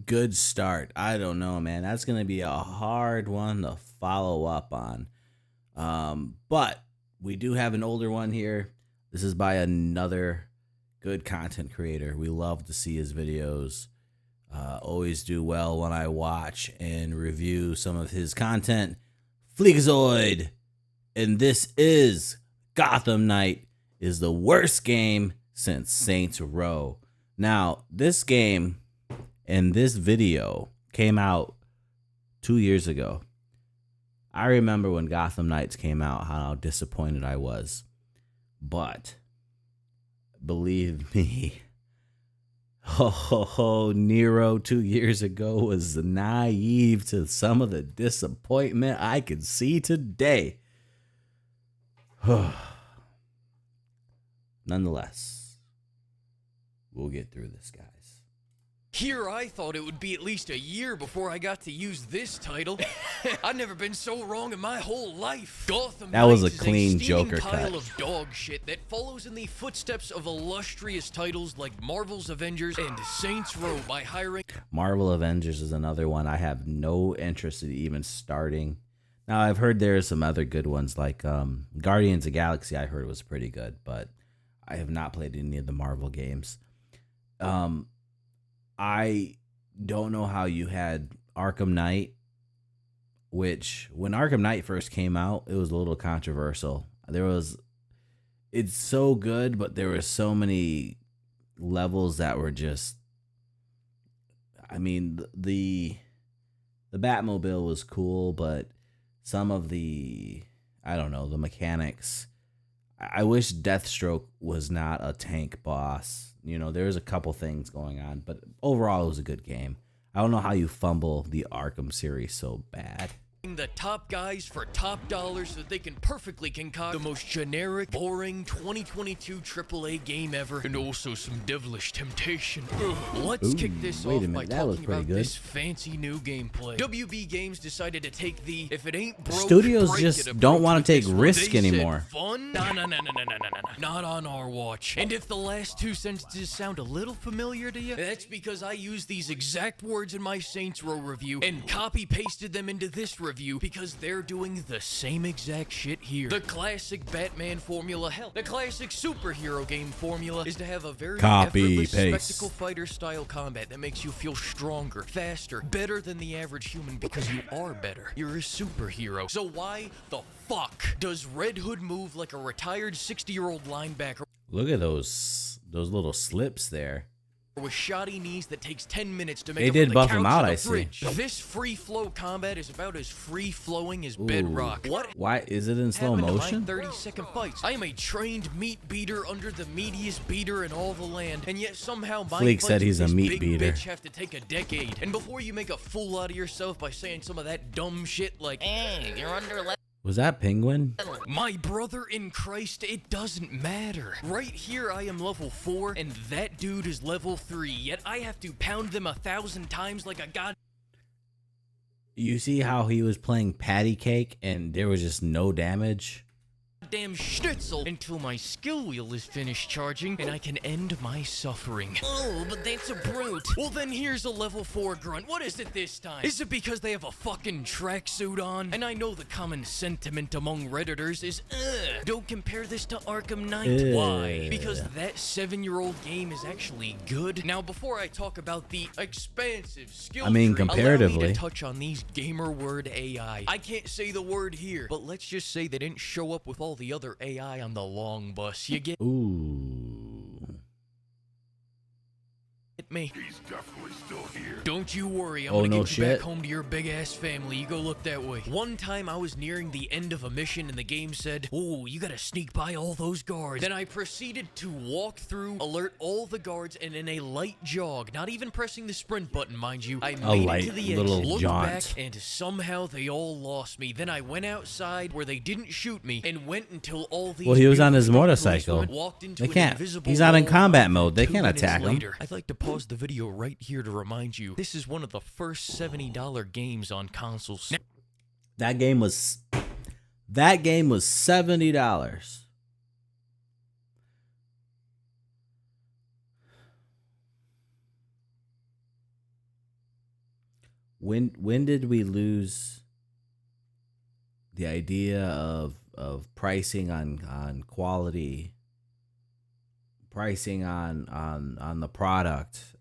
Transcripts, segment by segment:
good start. I don't know, man. That's gonna be a hard one to follow up on. But we do have an older one here. This is by another good content creator. We love to see his videos. Always do well when I watch and review some of his content. FLEEKAZOID, and this is Gotham Knight is the worst game since Saints Row. Now, this game and this video came out 2 years ago. I remember when Gotham Knights came out, how disappointed I was. But believe me, Neuro 2 years ago was naive to some of the disappointment I could see today. Nonetheless, we'll get through this, guys. Here I thought it would be at least a year before I got to use this title. I've never been so wrong in my whole life. Gotham That was a Knights is clean steaming Joker pile cut. of dog shit that follows in the footsteps of illustrious titles like Marvel's Avengers and Saints Row by hiring Marvel Avengers is another one I have no interest in even starting. Now, I've heard there's some other good ones like Guardians of the Galaxy. I heard was pretty good, but I have not played any of the Marvel games. I don't know how you had Arkham Knight, which when Arkham Knight first came out, it was a little controversial. It's so good, but there were so many levels that were just, I mean, the Batmobile was cool, but some of the, I don't know, the mechanics. I wish Deathstroke was not a tank boss. You know, there's a couple things going on, but overall it was a good game. I don't know how you fumble the Arkham series so bad. the top guys for top dollars so that they can perfectly concoct the most generic, boring 2022 AAA game ever, and also some devilish temptation. Let's kick this off by talking about this fancy new gameplay. WB Games decided to take the if it ain't broke, studios break just it don't want to take approach. risk They said anymore. Fun? No, not on our watch. And if the last two sentences sound a little familiar to you, that's because I used these exact words in my Saints Row review and copy-pasted them into this review because they're doing the same exact shit here. The classic Batman formula, hell, the classic superhero game formula is to have a very effortless spectacle fighter style combat that makes you feel stronger, faster, better than the average human because you are better. You're a superhero. So why the fuck does Red Hood move like a retired 60-year-old linebacker? Look at those little slips there. With shoddy knees that takes 10 minutes to make They up did for the buff couch him out, and the I see. fridge. This free flow combat is about as free flowing as Bedrock. What? Why is it in slow happened to motion? my 30-second fights? I am a trained meat beater under the meatiest beater in all the land, and yet somehow my Fleek said fights he's with a this meat big beater. bitch have to take a decade. And before you make a fool out of yourself by saying some of that dumb shit like, "Hey, you're under Was that Penguin? my brother in Christ, it doesn't matter. Right here, I am level 4, and that dude is level 3, yet I have to pound them 1,000 times like a god. You see how he was playing patty cake and there was just no damage? Damn schnitzel until my skill wheel is finished charging and I can end my suffering. Oh, but that's a brute. Well, then here's a level 4 grunt. What is it this time? Is it because they have a fucking tracksuit on? And I know the common sentiment among Redditors is, don't compare this to Arkham Knight. Why? Because that 7-year-old game is actually good. Now, before I talk about the expansive skill tree, comparatively. allow me to touch on these gamer word AI. I can't say the word here, but let's just say they didn't show up with all the other AI on the long bus. You get Ooh. me? He's definitely still here. Don't you worry, I'm Oh, gonna no get you back shit. home to your big-ass family. You go look that way. One time I was nearing the end of a mission and the game said, oh, you gotta sneak by all those guards. Then I proceeded to walk through, alert all the guards, and in a light jog, not even pressing the sprint button, mind you, I made light it to the little edge, looked jaunt. back, and somehow they all lost me. Then I went outside where they didn't shoot me and went until all these Well, he was on his beautiful motorcycle. policewomen walked into They an can't. invisible He's not in wall combat of mode. They 2 can't minutes attack him. later. I'd like to pause the video right here to remind you, this is one of the first $70 games on consoles. That game was $70. when did we lose the idea of pricing on quality, pricing on the product?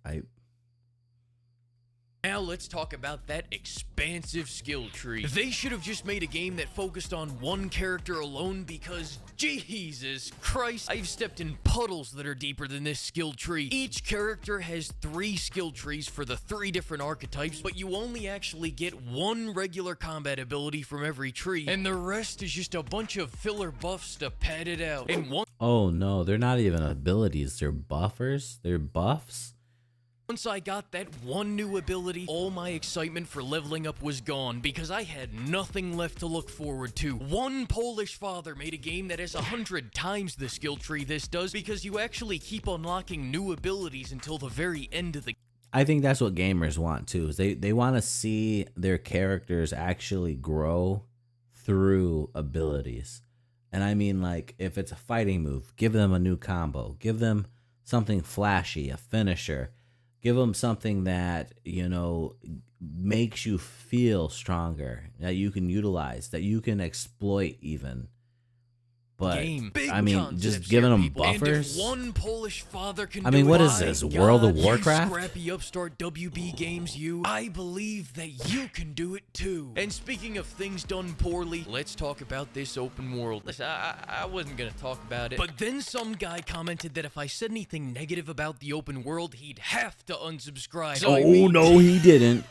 Now let's talk about that expansive skill tree. They should have just made a game that focused on one character alone, because Jesus Christ, I've stepped in puddles that are deeper than this skill tree. Each character has 3 skill trees for the 3 different archetypes, but you only actually get 1 regular combat ability from every tree, and the rest is just a bunch of filler buffs to pad it out. And Oh no, they're not even abilities, they're buffers, they're buffs. once I got that 1 new ability, all my excitement for leveling up was gone, because I had nothing left to look forward to. One Polish father made a game that has 100 times the skill tree this does, because you actually keep unlocking new abilities until the very end of the I think that's what gamers want too, is they want to see their characters actually grow through abilities. And I mean, like, if it's a fighting move, give them a new combo, give them something flashy, a finisher. Give them something that, you know, makes you feel stronger, that you can utilize, that you can exploit even. But, game. Big I mean, just giving them buffers? And if one Polish father can I mean, do what it, is this, my World of God, Warcraft? You scrappy upstart WB Games, I believe that you can do it too. And speaking of things done poorly, let's talk about this open world. Listen, I wasn't gonna talk about it, but then some guy commented that if I said anything negative about the open world, he'd have to unsubscribe. So No, he didn't.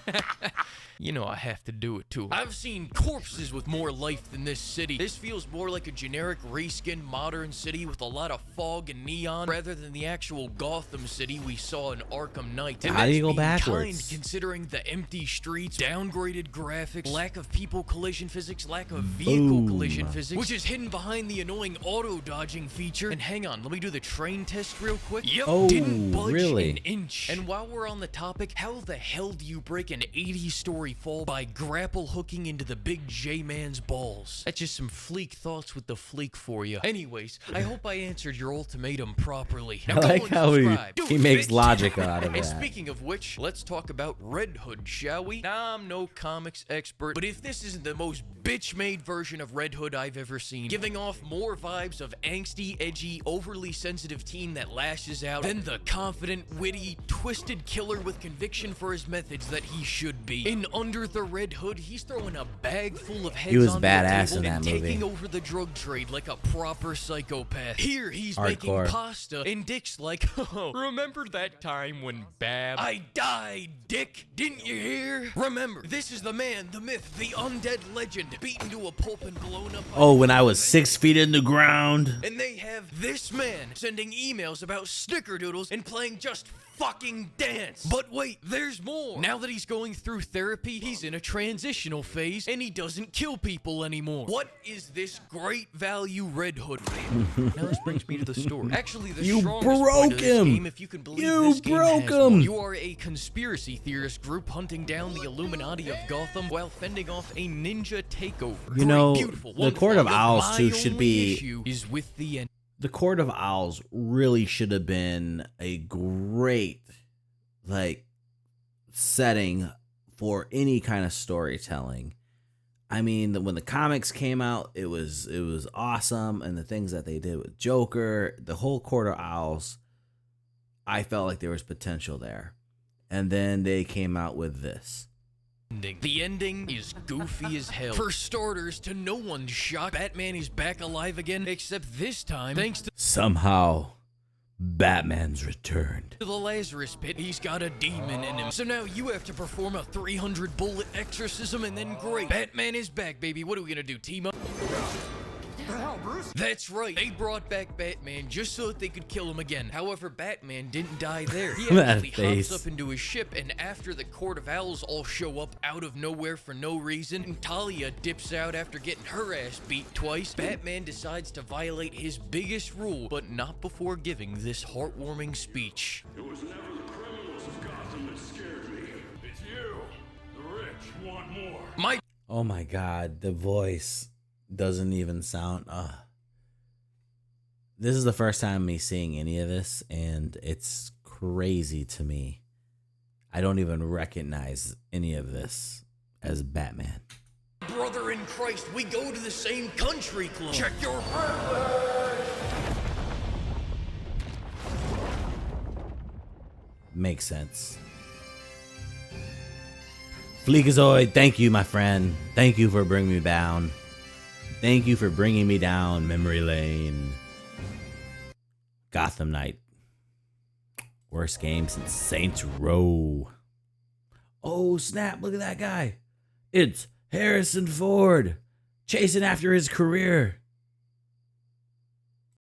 You know I have to do it too. I've seen corpses with more life than this city. This feels more like a generic reskin modern city with a lot of fog and neon, rather than the actual Gotham City we saw in Arkham Knight. And How do you go that's being backwards? kind, considering the empty streets, downgraded graphics, lack of people collision physics, lack of vehicle collision physics, which is hidden behind the annoying auto dodging feature. And hang on, let me do the train test real quick. Yep, Oh, didn't budge really? an inch. And while we're on the topic, how the hell do you break an 80-story fall by grapple hooking into the big J-Man's balls? That's just some fleek thoughts with the fleek for you. Anyways, I hope I answered your ultimatum properly. Now I go like and how subscribe. Do he it, makes bitch. logic out of And that. speaking of which, let's talk about Red Hood, shall we? Now, I'm no comics expert, but if this isn't the most bitch-made version of Red Hood I've ever seen, giving off more vibes of angsty, edgy, overly sensitive teen that lashes out than the confident, witty, twisted killer with conviction for his methods that he should be. In Under the Red Hood, he's throwing a bag full of heads was on badass the table in that and movie. taking over the drug trade like a proper psychopath. Here, he's making Hardcore. pasta, and Dick's like, oh, remember that time when Bab... I died, Dick! Didn't you hear? Remember, this is the man, the myth, the undead legend, beaten to a pulp and blown up... Oh, when I was 6 feet in the ground. And they have this man sending emails about snickerdoodles and playing Just Fucking Dance. But wait, there's more. Now that he's going through therapy, he's in a transitional phase and he doesn't kill people anymore. What is this great value Red Hood? Now this brings me to the story. Actually, the You strongest point broke of this him. game, if you can believe You this game broke has him. one. You are a conspiracy theorist group hunting down the Illuminati of Gotham while fending off a ninja takeover. You know, Great, beautiful, the wonderful. Court of My Owls, too, should only be- issue is with the end. The Court of Owls really should have been a great, like, setting for any kind of storytelling. I mean, when the comics came out, it was awesome, and the things that they did with Joker, the whole Court of Owls, I felt like there was potential there. And then they came out with this. The ending is goofy as hell. For starters, to no one's shock, Batman is back alive again, except this time, thanks to Somehow, Batman's returned. the Lazarus Pit, he's got a demon in him. So now you have to perform a 300-bullet exorcism, and then great, Batman is back, baby. What are we gonna do, team up? That's right, they brought back Batman just so that they could kill him again. However, Batman didn't die there. He That actually face. hops up into his ship, and after the Court of Owls all show up out of nowhere for no reason, and Talia dips out after getting her ass beat twice, Batman decides to violate his biggest rule, but not before giving this heartwarming speech. It was never the criminals of Gotham that scared me. It's you. The rich want more. My Oh my god, the voice doesn't even sound This is the first time me seeing any of this, and it's crazy to me. I don't even recognize any of this as Batman. Brother in Christ, we go to the same country club. Check your Makes sense. FLEEKAZOID, thank you, my friend. Thank you for bringing me down. Thank you for bringing me down memory lane. Gotham Knight. Worst game since Saints Row. Oh, snap. Look at that guy. It's Harrison Ford chasing after his career.